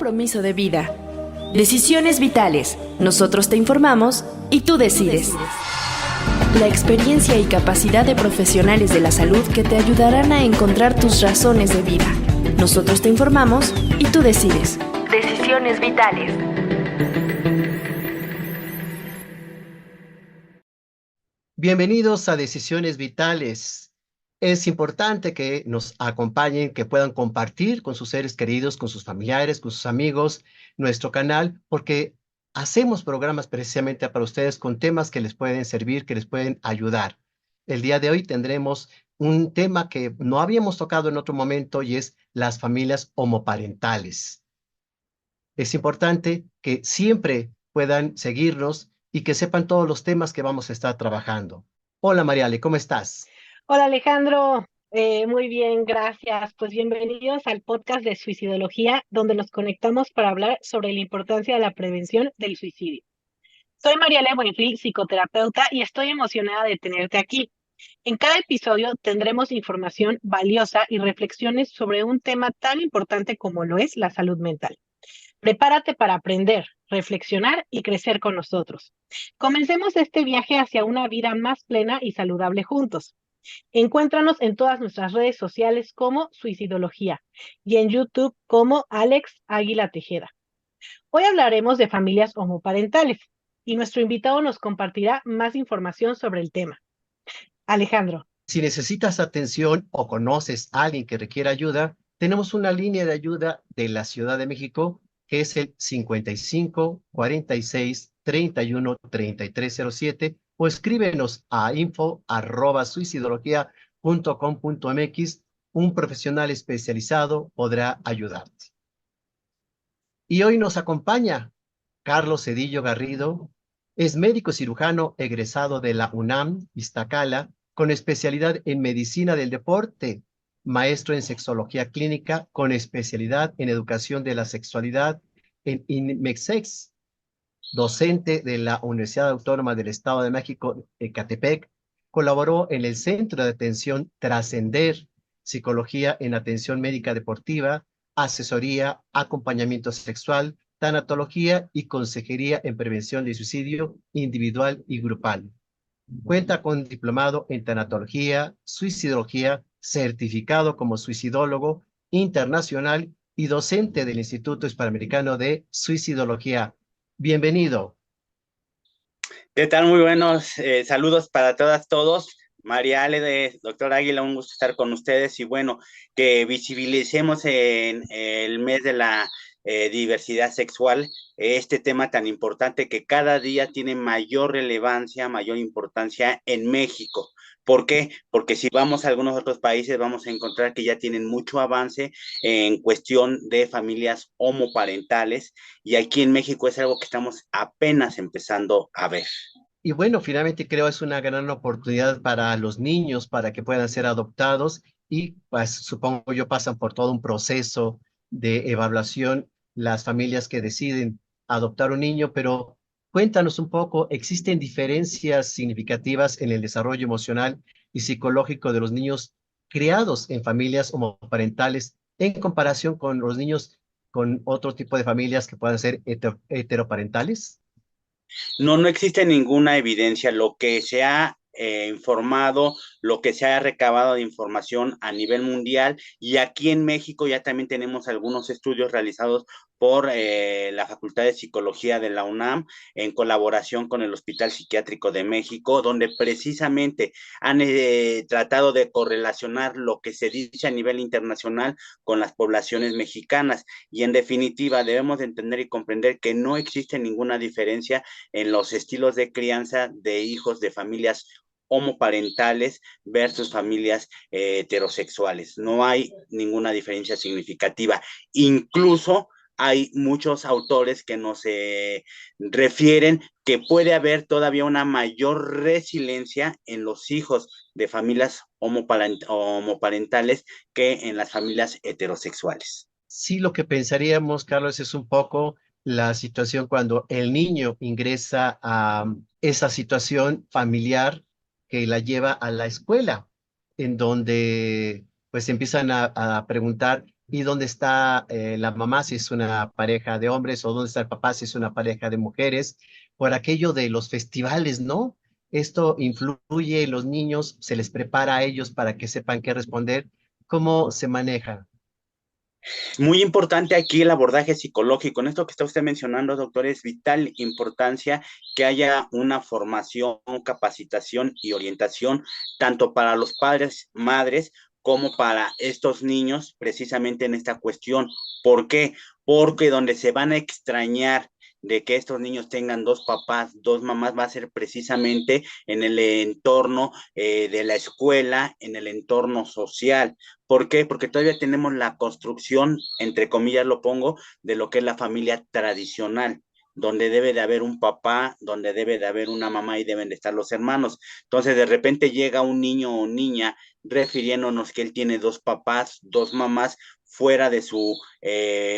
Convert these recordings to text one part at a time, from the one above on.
compromiso de vida. Decisiones vitales. Nosotros te informamos y tú decides. La experiencia y capacidad de profesionales de la salud que te ayudarán a encontrar tus razones de vida. Nosotros te informamos y tú decides. Decisiones vitales. Bienvenidos a Decisiones Vitales. Es importante que nos acompañen, que puedan compartir con sus seres queridos, con sus familiares, con sus amigos, nuestro canal, porque hacemos programas precisamente para ustedes con temas que les pueden servir, que les pueden ayudar. El día de hoy tendremos un tema que no habíamos tocado en otro momento y es las familias homoparentales. Es importante que siempre puedan seguirnos y que sepan todos los temas que vamos a estar trabajando. Hola Mariale, ¿cómo estás? Hola Alejandro, muy bien, gracias. Pues bienvenidos al podcast de Suicidología, donde nos conectamos para hablar sobre la importancia de la prevención del suicidio. Soy Mariale Buenfil, psicoterapeuta, y estoy emocionada de tenerte aquí. En cada episodio tendremos información valiosa y reflexiones sobre un tema tan importante como lo es la salud mental. Prepárate para aprender, reflexionar y crecer con nosotros. Comencemos este viaje hacia una vida más plena y saludable juntos. Encuéntranos en todas nuestras redes sociales como Suicidología y en YouTube como Alex Águila Tejeda. Hoy hablaremos de familias homoparentales y nuestro invitado nos compartirá más información sobre el tema. Alejandro. Si necesitas atención o conoces a alguien que requiera ayuda, tenemos una línea de ayuda de la Ciudad de México que es el 55 46 31 3307 o escríbenos a info@suicidología.com.mx. Un profesional especializado podrá ayudarte. Y hoy nos acompaña Carlos Cedillo Garrido. Es médico cirujano egresado de la UNAM, Iztacala, con especialidad en medicina del deporte, maestro en sexología clínica, con especialidad en educación de la sexualidad en INMEXEX, docente de la Universidad Autónoma del Estado de México, Ecatepec. Colaboró en el Centro de Atención Trascender, psicología en atención médica deportiva, asesoría, acompañamiento sexual, tanatología y consejería en prevención de suicidio individual y grupal. Cuenta con diplomado en tanatología, suicidología, certificado como suicidólogo internacional y docente del Instituto Hispanoamericano de Suicidología. Bienvenido. ¿Qué tal? Muy buenos saludos para todas, todos. María Ale, doctor Águila, un gusto estar con ustedes y bueno, que visibilicemos en el mes de la diversidad sexual este tema tan importante que cada día tiene mayor relevancia, mayor importancia en México. ¿Por qué? Porque si vamos a algunos otros países vamos a encontrar que ya tienen mucho avance en cuestión de familias homoparentales y aquí en México es algo que estamos apenas empezando a ver. Y bueno, finalmente creo es una gran oportunidad para los niños para que puedan ser adoptados y pues supongo yo pasan por todo un proceso de evaluación las familias que deciden adoptar un niño, pero cuéntanos un poco, ¿existen diferencias significativas en el desarrollo emocional y psicológico de los niños criados en familias homoparentales en comparación con los niños con otro tipo de familias que puedan ser heteroparentales? No, no existe ninguna evidencia. Lo que se ha informado, lo que se ha recabado de información a nivel mundial y aquí en México ya también tenemos algunos estudios realizados por la Facultad de Psicología de la UNAM en colaboración con el Hospital Psiquiátrico de México, donde precisamente han tratado de correlacionar lo que se dice a nivel internacional con las poblaciones mexicanas y en definitiva debemos de entender y comprender que no existe ninguna diferencia en los estilos de crianza de hijos de familias homoparentales versus familias heterosexuales. No hay ninguna diferencia significativa. Incluso hay muchos autores que nos refieren que puede haber todavía una mayor resiliencia en los hijos de familias homoparentales que en las familias heterosexuales. Sí, lo que pensaríamos, Carlos, es un poco la situación cuando el niño ingresa a esa situación familiar que la lleva a la escuela, en donde pues empiezan a preguntar y dónde está la mamá si es una pareja de hombres o dónde está el papá si es una pareja de mujeres, por aquello de los festivales, ¿no? Esto influye en los niños, se les prepara a ellos para que sepan qué responder, cómo se maneja. Muy importante aquí el abordaje psicológico. En esto que está usted mencionando, doctor, es vital importancia que haya una formación, capacitación y orientación tanto para los padres, madres, como para estos niños, precisamente en esta cuestión. ¿Por qué? Porque donde se van a extrañar de que estos niños tengan dos papás, dos mamás, va a ser precisamente en el entorno de la escuela, en el entorno social. ¿Por qué? Porque todavía tenemos la construcción, entre comillas lo pongo, de lo que es la familia tradicional, donde debe de haber un papá, donde debe de haber una mamá y deben de estar los hermanos. Entonces, de repente llega un niño o niña refiriéndonos que él tiene dos papás, dos mamás fuera de su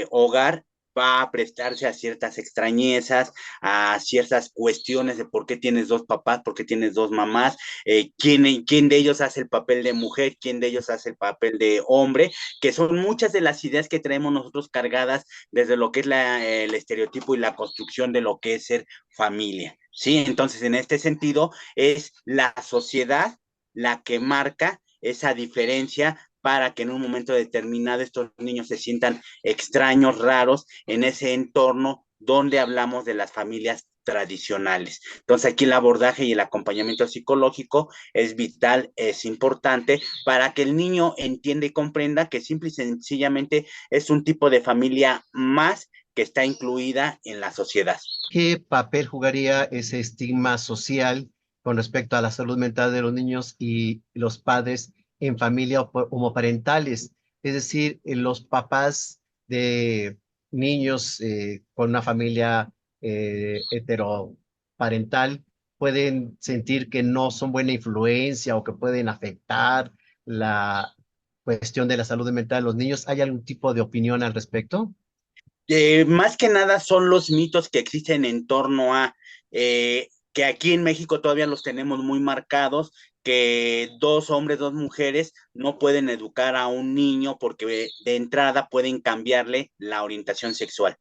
hogar, va a prestarse a ciertas extrañezas, a ciertas cuestiones de por qué tienes dos papás, por qué tienes dos mamás, quién de ellos hace el papel de mujer, quién de ellos hace el papel de hombre, que son muchas de las ideas que traemos nosotros cargadas desde lo que es el estereotipo y la construcción de lo que es ser familia. Sí, entonces en este sentido es la sociedad la que marca esa diferencia para que en un momento determinado estos niños se sientan extraños, raros en ese entorno donde hablamos de las familias tradicionales. Entonces aquí el abordaje y el acompañamiento psicológico es vital, es importante para que el niño entienda y comprenda que simple y sencillamente es un tipo de familia más que está incluida en la sociedad. ¿Qué papel jugaría ese estigma social con respecto a la salud mental de los niños y los padres en familia homoparentales? Es decir, los papás de niños con una familia heteroparental pueden sentir que no son buena influencia o que pueden afectar la cuestión de la salud mental de los niños. ¿Hay algún tipo de opinión al respecto? Más que nada son los mitos que existen en torno a que aquí en México todavía los tenemos muy marcados, que dos hombres, dos mujeres no pueden educar a un niño porque de entrada pueden cambiarle la orientación sexual.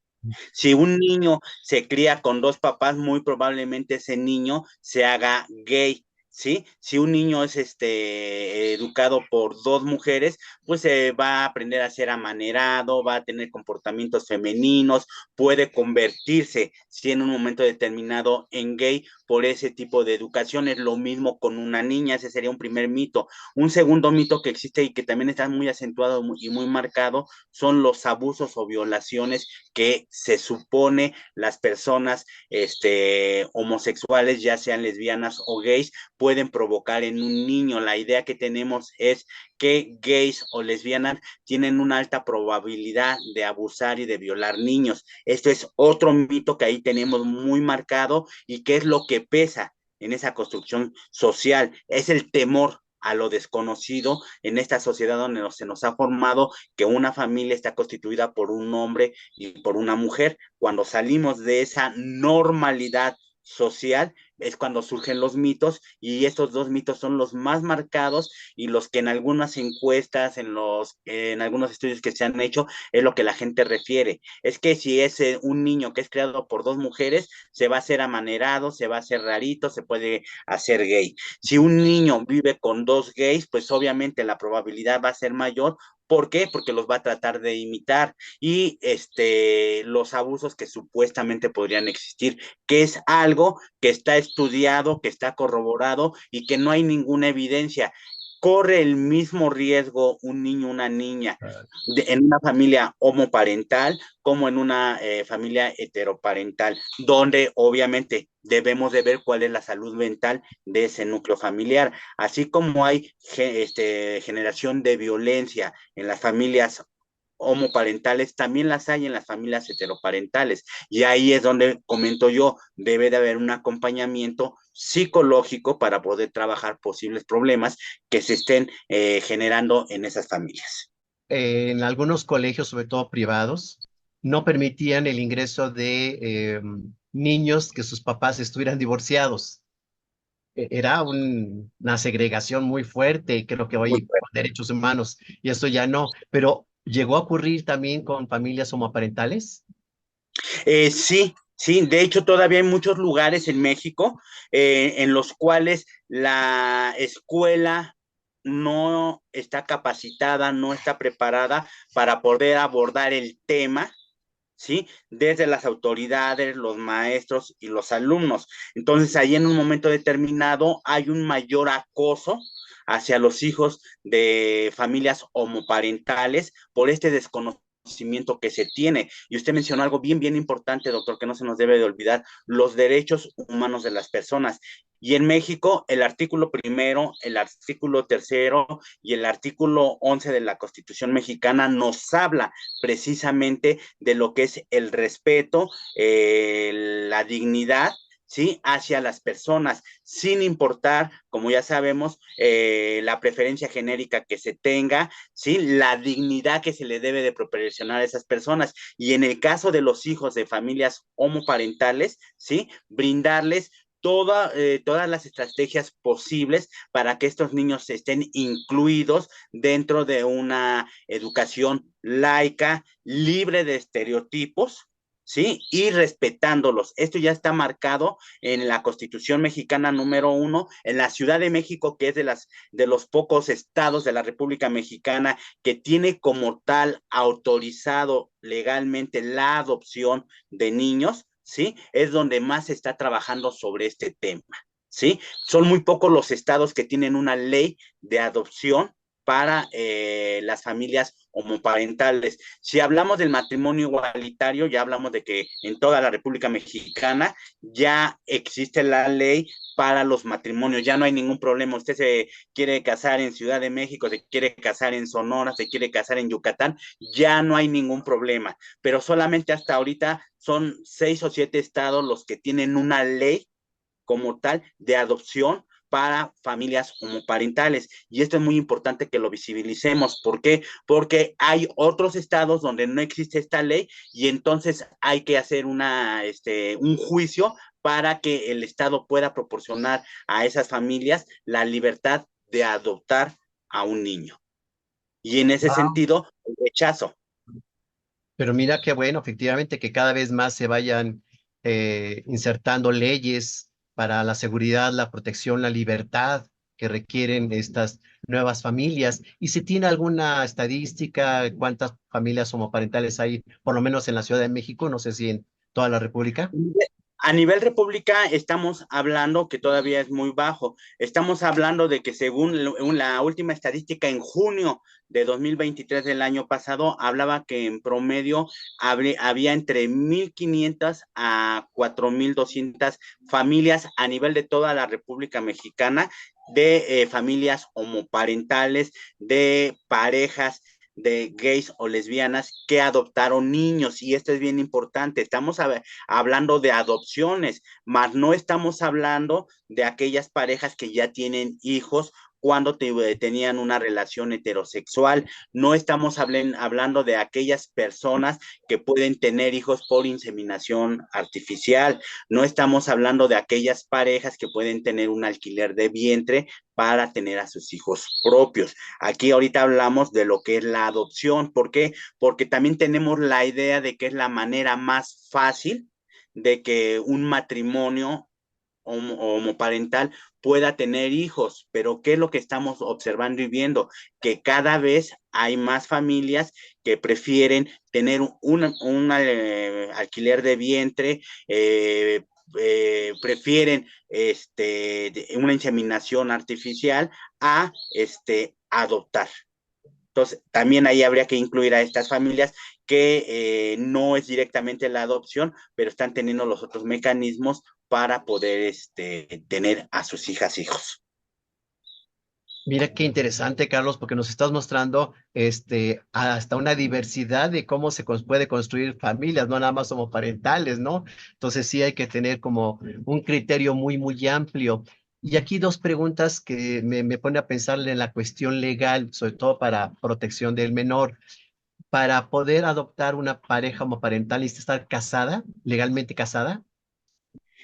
Si un niño se cría con dos papás, muy probablemente ese niño se haga gay. ¿Sí? Si un niño es educado por dos mujeres, pues va a aprender a ser amanerado, va a tener comportamientos femeninos, puede convertirse, si en un momento determinado, en gay por ese tipo de educación. Es lo mismo con una niña, ese sería un primer mito. Un segundo mito que existe y que también está muy acentuado y muy marcado son los abusos o violaciones que se supone las personas homosexuales, ya sean lesbianas o gays, pueden provocar en un niño. La idea que tenemos es que gays o lesbianas tienen una alta probabilidad de abusar y de violar niños. Esto es otro mito que ahí tenemos muy marcado y que es lo que pesa en esa construcción social, es el temor a lo desconocido en esta sociedad donde se nos ha formado que una familia está constituida por un hombre y por una mujer. Cuando salimos de esa normalidad social es cuando surgen los mitos y estos dos mitos son los más marcados y los que en algunas encuestas, en algunos estudios que se han hecho, es lo que la gente refiere. Es que si es un niño que es creado por dos mujeres, se va a hacer amanerado, se va a hacer rarito, se puede hacer gay. Si un niño vive con dos gays, pues obviamente la probabilidad va a ser mayor. ¿Por qué? Porque los va a tratar de imitar y los abusos que supuestamente podrían existir, que es algo que está estudiado, que está corroborado y que no hay ninguna evidencia. Corre el mismo riesgo un niño, una niña en una familia homoparental como en una familia heteroparental, donde obviamente debemos de ver cuál es la salud mental de ese núcleo familiar, así como hay generación de violencia en las familias homoparentales, también las hay en las familias heteroparentales. Y ahí es donde comento yo, debe de haber un acompañamiento psicológico para poder trabajar posibles problemas que se estén generando en esas familias. En algunos colegios, sobre todo privados, no permitían el ingreso de niños que sus papás estuvieran divorciados. Era una segregación muy fuerte, creo que Muy hoy con derechos humanos, y eso ya no. Pero ¿Llegó a ocurrir también con familias homoparentales? Sí, sí, de hecho todavía hay muchos lugares en México en los cuales la escuela no está capacitada, no está preparada para poder abordar el tema, ¿sí? Desde las autoridades, los maestros y los alumnos. Entonces, ahí en un momento determinado hay un mayor acoso hacia los hijos de familias homoparentales por este desconocimiento que se tiene. Y usted mencionó algo bien, bien importante, doctor, que no se nos debe de olvidar, los derechos humanos de las personas. Y en México, el artículo primero, el artículo tercero y el artículo 11 de la Constitución mexicana nos habla precisamente de lo que es el respeto, la dignidad, ¿sí? Hacia las personas, sin importar, como ya sabemos, la preferencia genérica que se tenga, ¿sí? La dignidad que se le debe de proporcionar a esas personas. Y en el caso de los hijos de familias homoparentales, ¿sí? Brindarles todas las estrategias posibles para que estos niños estén incluidos dentro de una educación laica, libre de estereotipos, ¿sí? Y respetándolos. Esto ya está marcado en la Constitución mexicana número 1, en la Ciudad de México, que es de los pocos estados de la República Mexicana que tiene como tal autorizado legalmente la adopción de niños, ¿sí? Es donde más se está trabajando sobre este tema, ¿sí? Son muy pocos los estados que tienen una ley de adopción para las familias homoparentales. Si hablamos del matrimonio igualitario, ya hablamos de que en toda la República Mexicana ya existe la ley para los matrimonios, ya no hay ningún problema. Usted se quiere casar en Ciudad de México, se quiere casar en Sonora, se quiere casar en Yucatán, ya no hay ningún problema. Pero solamente hasta ahorita son 6 o 7 estados los que tienen una ley como tal de adopción para familias homoparentales. Y esto es muy importante que lo visibilicemos. ¿Por qué? Porque hay otros estados donde no existe esta ley y entonces hay que hacer un juicio para que el estado pueda proporcionar a esas familias la libertad de adoptar a un niño. Y en ese Wow. sentido, el rechazo. Pero mira qué bueno, efectivamente, que cada vez más se vayan insertando leyes para la seguridad, la protección, la libertad que requieren estas nuevas familias. ¿Y si tiene alguna estadística, cuántas familias homoparentales hay, por lo menos en la Ciudad de México, no sé si en toda la República? A nivel república estamos hablando que todavía es muy bajo. Estamos hablando de que según la última estadística en junio de 2023 del año pasado, hablaba que en promedio había entre 1,500 a 4,200 familias a nivel de toda la República Mexicana, de familias homoparentales, de parejas de gays o lesbianas que adoptaron niños, y esto es bien importante. Estamos hablando de adopciones, mas no estamos hablando de aquellas parejas que ya tienen hijos cuando tenían una relación heterosexual. No estamos hablando de aquellas personas que pueden tener hijos por inseminación artificial. No estamos hablando de aquellas parejas que pueden tener un alquiler de vientre para tener a sus hijos propios. Aquí ahorita hablamos de lo que es la adopción. ¿Por qué? Porque también tenemos la idea de que es la manera más fácil de que un matrimonio homoparental pueda tener hijos, pero ¿qué es lo que estamos observando y viendo? Que cada vez hay más familias que prefieren tener alquiler de vientre, prefieren una inseminación artificial a adoptar. Entonces, también ahí habría que incluir a estas familias que no es directamente la adopción, pero están teniendo los otros mecanismos para poder tener a sus hijos. Mira qué interesante, Carlos, porque nos estás mostrando hasta una diversidad de cómo se puede construir familias, no nada más homoparentales, ¿no? Entonces sí hay que tener como un criterio muy, muy amplio. Y aquí dos preguntas que me pone a pensar en la cuestión legal, sobre todo para protección del menor. Para poder adoptar una pareja homoparental, ¿necesita estar casada, legalmente casada?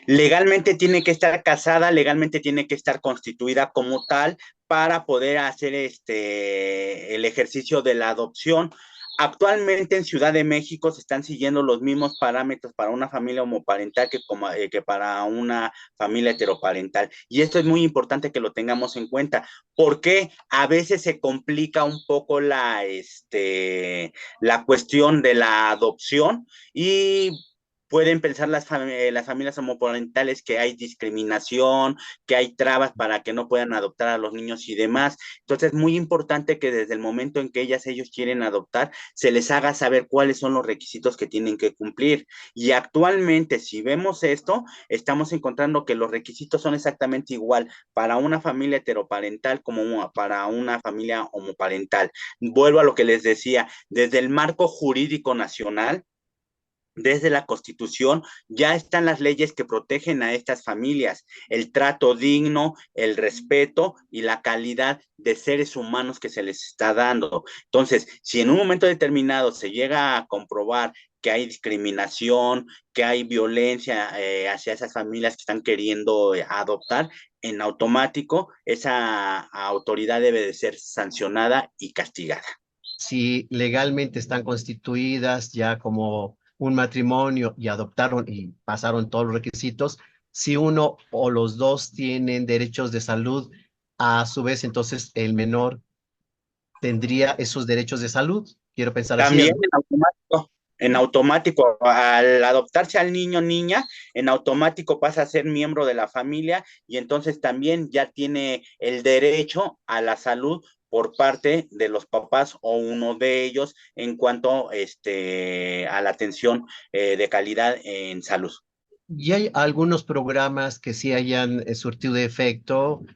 Legalmente tiene que estar casada, legalmente tiene que estar constituida como tal para poder hacer el ejercicio de la adopción. Actualmente en Ciudad de México se están siguiendo los mismos parámetros para una familia homoparental que para una familia heteroparental. Y esto es muy importante que lo tengamos en cuenta, porque a veces se complica un poco la cuestión de la adopción y pueden pensar las familias homoparentales que hay discriminación, que hay trabas para que no puedan adoptar a los niños y demás. Entonces es muy importante que desde el momento en que ellos quieren adoptar, se les haga saber cuáles son los requisitos que tienen que cumplir. Y actualmente, si vemos esto, estamos encontrando que los requisitos son exactamente igual para una familia heteroparental como para una familia homoparental. Vuelvo a lo que les decía, desde el marco jurídico nacional, desde la Constitución ya están las leyes que protegen a estas familias, el trato digno, el respeto y la calidad de seres humanos que se les está dando. Entonces, si en un momento determinado se llega a comprobar que hay discriminación, que hay violencia hacia esas familias que están queriendo adoptar, en automático esa autoridad debe de ser sancionada y castigada. Si legalmente están constituidas ya como un matrimonio y adoptaron y pasaron todos los requisitos, si uno o los dos tienen derechos de salud, a su vez entonces el menor tendría esos derechos de salud. Quiero pensar así, También ¿no? en automático, al adoptarse al niño o niña, en automático pasa a ser miembro de la familia y entonces también ya tiene el derecho a la salud por parte de los papás o uno de ellos en cuanto a la atención de calidad en salud. Y hay algunos programas que sí hayan surtido de efecto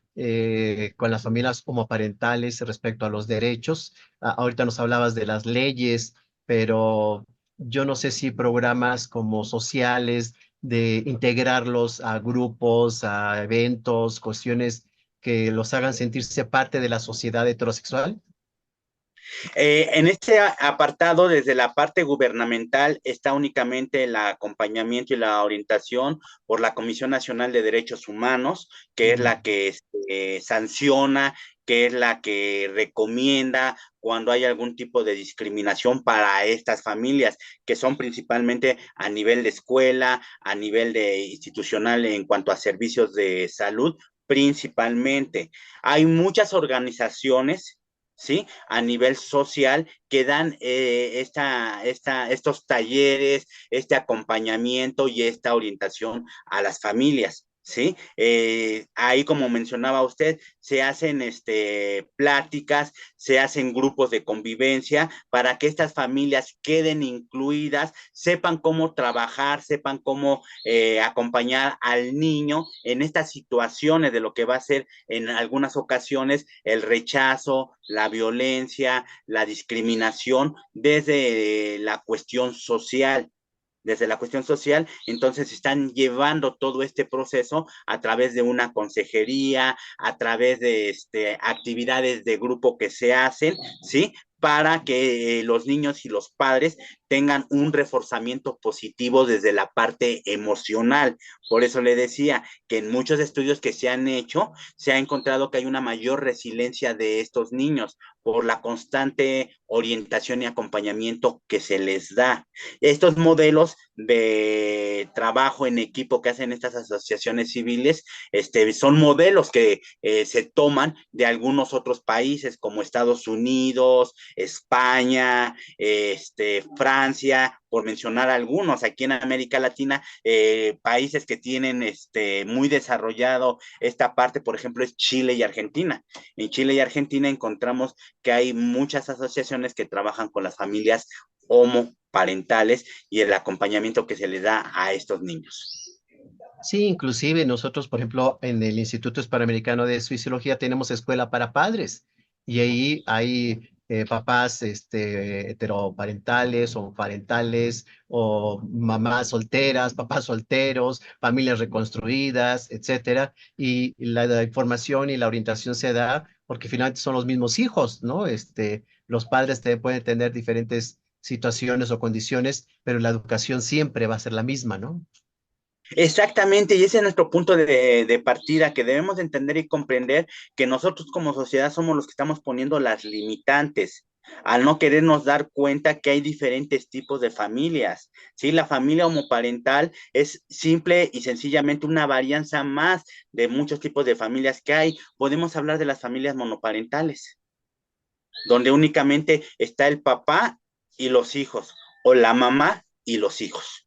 con las familias homoparentales respecto a los derechos. Ahorita nos hablabas de las leyes, pero yo no sé si programas como sociales de integrarlos a grupos, a eventos, cuestiones que los hagan sentirse parte de la sociedad heterosexual. En este apartado, desde la parte gubernamental, está únicamente el acompañamiento y la orientación por la Comisión Nacional de Derechos Humanos, que es la que sanciona, que es la que recomienda cuando hay algún tipo de discriminación para estas familias, que son principalmente a nivel de escuela, a nivel de institucional en cuanto a servicios de salud, principalmente. Hay muchas organizaciones, ¿sí? A nivel social que dan estos talleres, este acompañamiento y esta orientación a las familias. ¿Sí? Ahí, como mencionaba usted, se hacen pláticas, se hacen grupos de convivencia para que estas familias queden incluidas, sepan cómo trabajar, sepan cómo acompañar al niño en estas situaciones de lo que va a ser en algunas ocasiones el rechazo, la violencia, la discriminación desde la cuestión social. Desde la cuestión social, entonces están llevando todo este proceso a través de una consejería, a través de actividades de grupo que se hacen, ¿sí? Para que los niños y los padres tengan un reforzamiento positivo desde la parte emocional. Por eso le decía que en muchos estudios que se han hecho, se ha encontrado que hay una mayor resiliencia de estos niños por la constante orientación y acompañamiento que se les da. Estos modelos de trabajo en equipo que hacen estas asociaciones civiles son modelos que se toman de algunos otros países como Estados Unidos, España, Francia, por mencionar algunos. Aquí en América Latina, países que tienen muy desarrollado esta parte, por ejemplo, es Chile y Argentina. En Chile y Argentina encontramos que hay muchas asociaciones que trabajan con las familias homoparentales y el acompañamiento que se les da a estos niños. Sí, inclusive nosotros, por ejemplo, en el Instituto Hispanoamericano de Suicidología tenemos escuela para padres y ahí hay papás heteroparentales o parentales o mamás solteras, papás solteros, familias reconstruidas, etcétera. Y la información y la orientación se da porque finalmente son los mismos hijos, ¿no? Los padres pueden tener diferentes situaciones o condiciones, pero la educación siempre va a ser la misma, ¿no? Exactamente, y ese es nuestro punto de partida, que debemos de entender y comprender que nosotros como sociedad somos los que estamos poniendo las limitantes, al no querernos dar cuenta que hay diferentes tipos de familias, ¿sí? La familia homoparental es simple y sencillamente una varianza más de muchos tipos de familias que hay. Podemos hablar de las familias monoparentales, donde únicamente está el papá y los hijos, o la mamá y los hijos.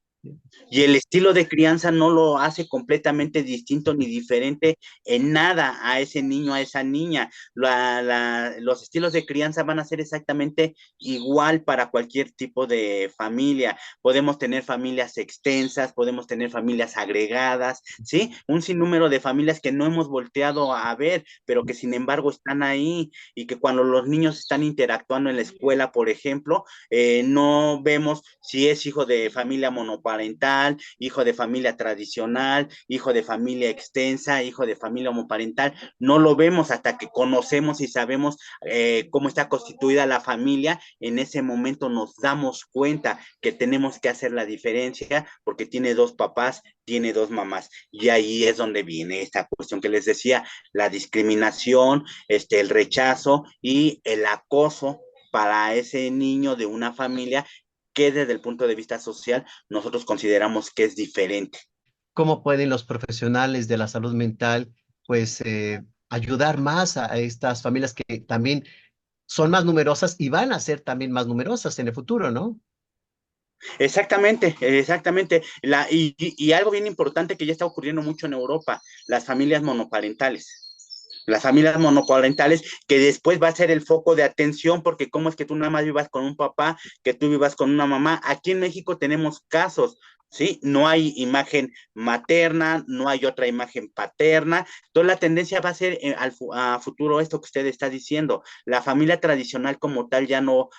Y el estilo de crianza no lo hace completamente distinto ni diferente en nada a ese niño, a esa niña. Los estilos de crianza van a ser exactamente igual para cualquier tipo de familia. Podemos tener familias extensas, podemos tener familias agregadas, ¿sí? Un sinnúmero de familias que no hemos volteado a ver, pero que sin embargo están ahí y que cuando los niños están interactuando en la escuela, por ejemplo, no vemos si es hijo de familia monoparental, hijo de familia tradicional, hijo de familia extensa, hijo de familia homoparental. No lo vemos hasta que conocemos y sabemos cómo está constituida la familia. En ese momento nos damos cuenta que tenemos que hacer la diferencia porque tiene dos papás, tiene dos mamás. Y ahí es donde viene esta cuestión que les decía, la discriminación, el rechazo y el acoso para ese niño de una familia que desde el punto de vista social nosotros consideramos que es diferente. ¿Cómo pueden los profesionales de la salud mental, pues, ayudar más a estas familias que también son más numerosas y van a ser también más numerosas en el futuro, ¿no? Exactamente, exactamente. Y algo bien importante que ya está ocurriendo mucho en Europa, las familias monoparentales. Las familias monoparentales, que después va a ser el foco de atención, porque cómo es que tú nada más vivas con un papá, que tú vivas con una mamá. Aquí en México tenemos casos, ¿sí? No hay imagen materna, no hay otra imagen paterna. Entonces la tendencia va a ser a futuro esto que usted está diciendo. La familia tradicional como tal ya no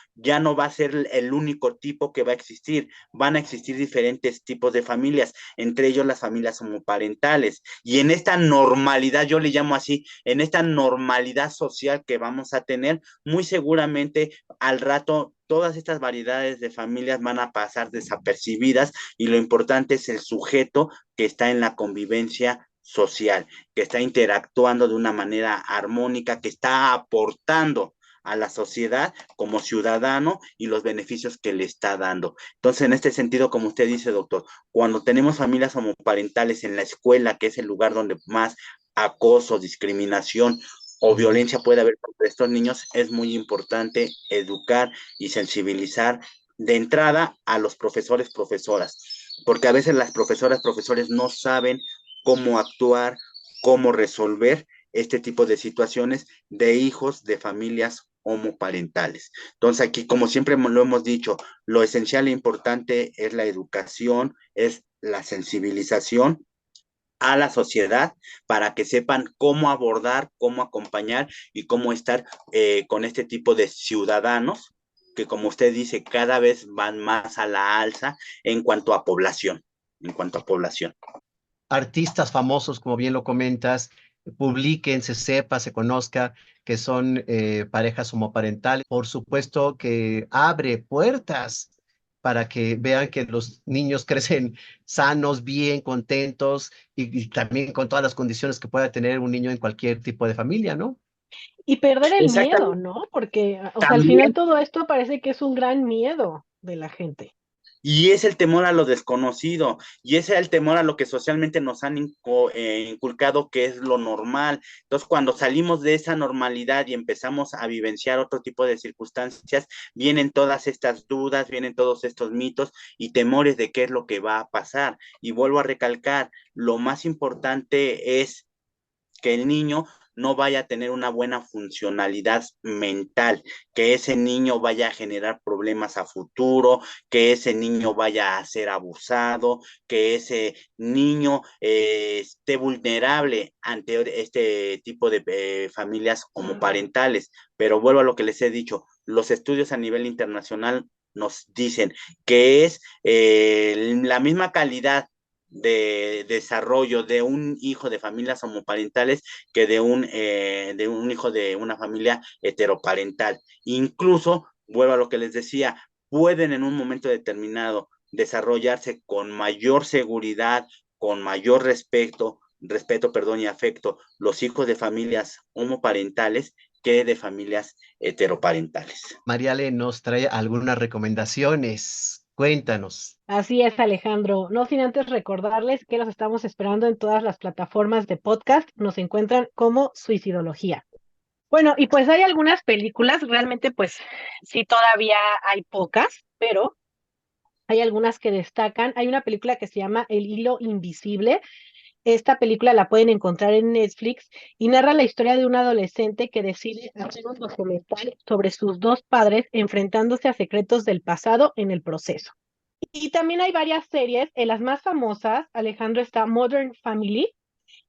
va a ser el único tipo que va a existir. Van a existir diferentes tipos de familias, entre ellos las familias homoparentales. Y en esta normalidad, yo le llamo así, en esta normalidad social que vamos a tener, muy seguramente al rato todas estas variedades de familias van a pasar desapercibidas y lo importante es el sujeto que está en la convivencia social, que está interactuando de una manera armónica, que está aportando a la sociedad como ciudadano y los beneficios que le está dando. Entonces, en este sentido, como usted dice, doctor, cuando tenemos familias homoparentales en la escuela, que es el lugar donde más acoso, discriminación o violencia puede haber contra estos niños, es muy importante educar y sensibilizar de entrada a los profesores, profesoras, porque a veces las profesoras, profesores no saben cómo actuar, cómo resolver este tipo de situaciones de hijos de familias homoparentales. Entonces aquí, como siempre lo hemos dicho, lo esencial e importante es la educación, es la sensibilización a la sociedad para que sepan cómo abordar, cómo acompañar y cómo estar con este tipo de ciudadanos que, como usted dice, cada vez van más a la alza en cuanto a población, en cuanto a población. Artistas famosos, como bien lo comentas, publiquen, se sepa, se conozca que son parejas homoparentales. Por supuesto que abre puertas para que vean que los niños crecen sanos, bien, contentos y también con todas las condiciones que pueda tener un niño en cualquier tipo de familia, ¿no? Y perder el miedo, Exactamente. ¿no? Porque, o sea, al final También. todo esto parece que es un gran miedo de la gente. Y es el temor a lo desconocido, y ese es el temor a lo que socialmente nos han inculcado que es lo normal. Entonces, cuando salimos de esa normalidad y empezamos a vivenciar otro tipo de circunstancias, vienen todas estas dudas, vienen todos estos mitos y temores de qué es lo que va a pasar. Y vuelvo a recalcar, lo más importante es que el niño no vaya a tener una buena funcionalidad mental, que ese niño vaya a generar problemas a futuro, que ese niño vaya a ser abusado, que ese niño esté vulnerable ante este tipo de familias homoparentales. Pero vuelvo a lo que les he dicho, los estudios a nivel internacional nos dicen que es la misma calidad de desarrollo de un hijo de familias homoparentales que de un hijo de una familia heteroparental. Incluso, vuelvo a lo que les decía, pueden en un momento determinado desarrollarse con mayor seguridad, con mayor respeto, perdón, y afecto, los hijos de familias homoparentales que de familias heteroparentales. Mariale nos trae algunas recomendaciones. Cuéntanos. Así es, Alejandro. No sin antes recordarles que los estamos esperando en todas las plataformas de podcast. Nos encuentran como Suicidología. Bueno, y pues hay algunas películas, realmente pues sí todavía hay pocas, pero hay algunas que destacan. Hay una película que se llama El hilo invisible. Esta película la pueden encontrar en Netflix y narra la historia de un adolescente que decide hacer un documental sobre sus dos padres enfrentándose a secretos del pasado en el proceso. Y también hay varias series, en las más famosas, Alejandro, está Modern Family.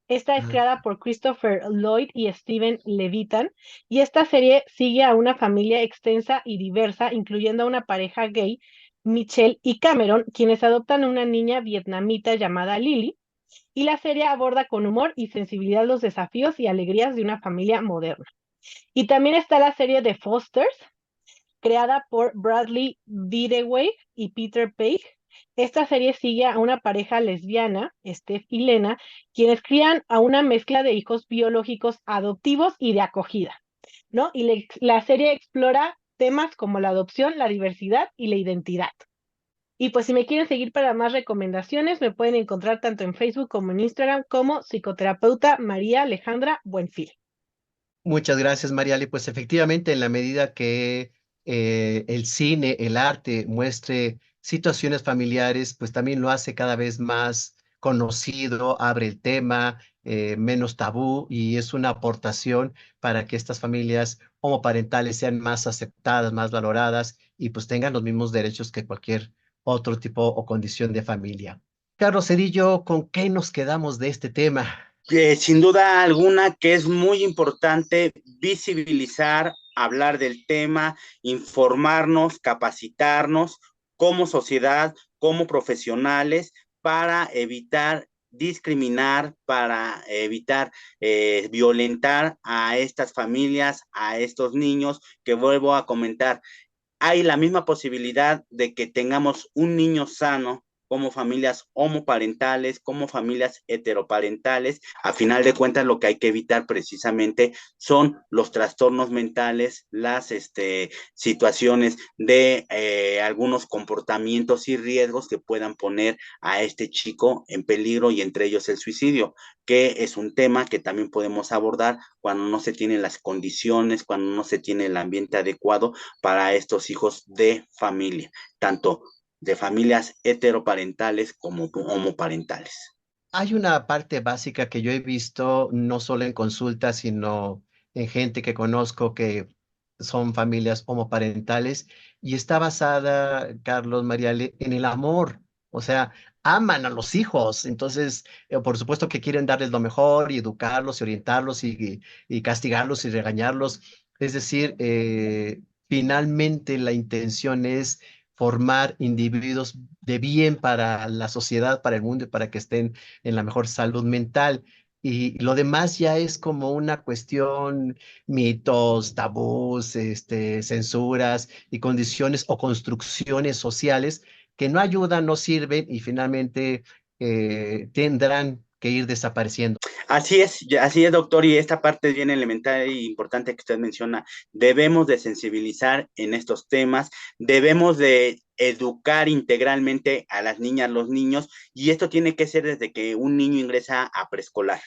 Esta es Ah, creada por Christopher Lloyd y Steven Levitan, y esta serie sigue a una familia extensa y diversa, incluyendo a una pareja gay, Michelle y Cameron, quienes adoptan a una niña vietnamita llamada Lily, y la serie aborda con humor y sensibilidad los desafíos y alegrías de una familia moderna. Y también está la serie de Fosters, creada por Bradley Bideway y Peter Paige. Esta serie sigue a una pareja lesbiana, Steph y Lena, quienes crían a una mezcla de hijos biológicos adoptivos y de acogida, ¿no? Y la serie explora temas como la adopción, la diversidad y la identidad. Y pues si me quieren seguir para más recomendaciones, me pueden encontrar tanto en Facebook como en Instagram como psicoterapeuta María Alejandra Buenfil. muchas gracias, Mariale. Pues efectivamente, en la medida que el cine, el arte muestre situaciones familiares, pues también lo hace cada vez más conocido, abre el tema, menos tabú y es una aportación para que estas familias homoparentales sean más aceptadas, más valoradas y pues tengan los mismos derechos que cualquier otro tipo o condición de familia. Carlos Cedillo, ¿con qué nos quedamos de este tema? Sin duda alguna que es muy importante visibilizar, hablar del tema, informarnos, capacitarnos como sociedad, como profesionales, para evitar discriminar, para evitar violentar a estas familias, a estos niños, que vuelvo a comentar, hay la misma posibilidad de que tengamos un niño sano como familias homoparentales, como familias heteroparentales. A final de cuentas, lo que hay que evitar precisamente son los trastornos mentales, las situaciones de algunos comportamientos y riesgos que puedan poner a este chico en peligro, y entre ellos el suicidio, que es un tema que también podemos abordar cuando no se tienen las condiciones, cuando no se tiene el ambiente adecuado para estos hijos de familia, tanto de familias heteroparentales como homoparentales. Hay una parte básica que yo he visto no solo en consultas, sino en gente que conozco que son familias homoparentales y está basada, Carlos Mariale, en el amor. O sea, aman a los hijos. Entonces, por supuesto que quieren darles lo mejor y educarlos y orientarlos y castigarlos y regañarlos. Es decir, finalmente la intención es formar individuos de bien para la sociedad, para el mundo y para que estén en la mejor salud mental. Y lo demás ya es como una cuestión, mitos, tabús, censuras y condiciones o construcciones sociales que no ayudan, no sirven y finalmente tendrán que ir desapareciendo. Así es, doctor, y esta parte es bien elemental y importante que usted menciona. Debemos de sensibilizar en estos temas, debemos de educar integralmente a las niñas, los niños, y esto tiene que ser desde que un niño ingresa a preescolar.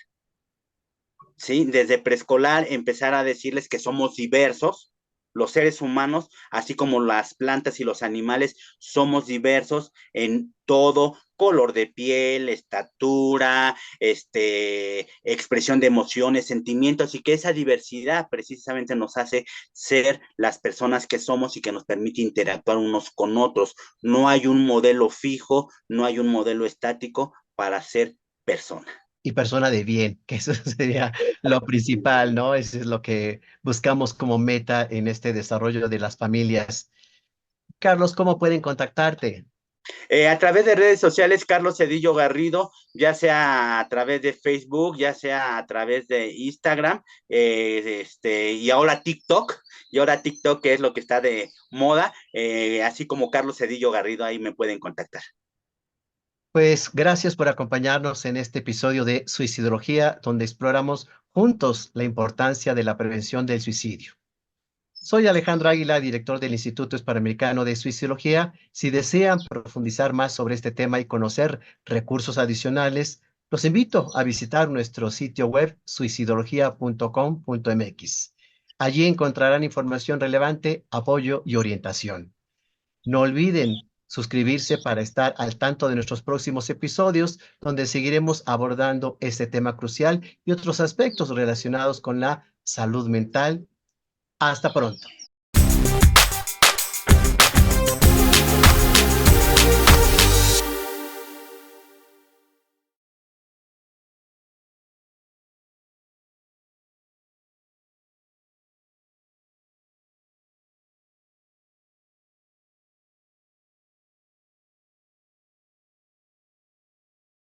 ¿Sí? Desde preescolar empezar a decirles que somos diversos, los seres humanos, así como las plantas y los animales, somos diversos en todo, color de piel, estatura, expresión de emociones, sentimientos, y que esa diversidad precisamente nos hace ser las personas que somos y que nos permite interactuar unos con otros. No hay un modelo fijo, no hay un modelo estático para ser persona. Y persona de bien, que eso sería lo principal, ¿no? Eso es lo que buscamos como meta en este desarrollo de las familias. Carlos, ¿cómo pueden contactarte? A través de redes sociales, Carlos Cedillo Garrido, ya sea a través de Facebook, ya sea a través de Instagram, y ahora TikTok, que es lo que está de moda, así como Carlos Cedillo Garrido, ahí me pueden contactar. Pues gracias por acompañarnos en este episodio de Suicidología, donde exploramos juntos la importancia de la prevención del suicidio. Soy Alejandro Águila, director del Instituto Hispanoamericano de Suicidología. Si desean profundizar más sobre este tema y conocer recursos adicionales, los invito a visitar nuestro sitio web suicidología.com.mx. Allí encontrarán información relevante, apoyo y orientación. No olviden suscribirse para estar al tanto de nuestros próximos episodios, donde seguiremos abordando este tema crucial y otros aspectos relacionados con la salud mental. Hasta pronto.